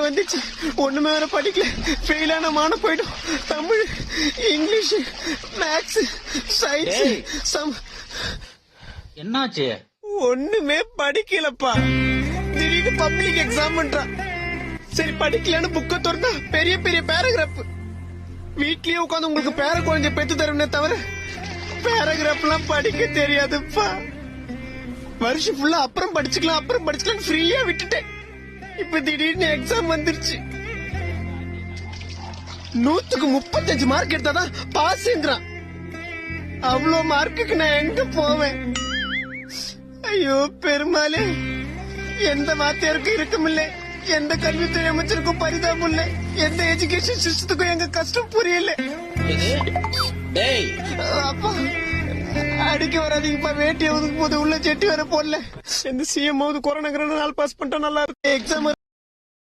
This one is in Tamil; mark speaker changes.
Speaker 1: வந்துச்சு. ஒண்ணுமே வேற படிக்கல. ஃபெயிலான மான போயிடும். தமிழ், இங்கிலீஷ், மேக்ஸ், சயின்ஸ்,
Speaker 2: என்னாச்சு?
Speaker 1: ஒண்ணுமே படிக்கலப்பா. திடீர்னு பப்ளிக் எக்ஸாம் பண்றான். சரி படிக்கலன்னு புக்க திறந்தா பெரிய பெரிய பேராகிராஃப். வீட்லயே உட்காந்து உங்களுக்கு பேர குழந்தை பெத்து தருவனே தவிர பேராகிராஃப் எல்லாம் படிக்க தெரியாதுப்பா. வருஷம் ஃபுல்லா அப்புறம் படிச்சுக்கலாம் ஃப்ரீயா விட்டுட்டேன். இப்ப திடீர்னு எக்ஸாம் வந்துருச்சு. 100க்கு 35 மார்க் எடுத்தாதான் பாஸ்ங்கிறான். அவ்வளவு மார்க்குக்கு நான் எங்க போவேன்? ஐயோ பெருமாளே, எந்த வாத்தியாருக்கும் இருக்குமில்ல, எந்த கல்வித்துறை அமைச்சருக்கும் பரிதாபம் இல்ல, எந்த எஜுகேஷன் சிஸ்டத்துக்கும் எங்க கஷ்டம் புரியல. அப்பா அடிக்க வராதீங்கப்பா. வேட்டி ஒதுக்கும் போது உள்ள செட்டி வர போடல. எந்த சிஎம் கொரோனா நாள் பாஸ் பண்ணிட்டா நல்லா இருக்கு. எக்ஸாம்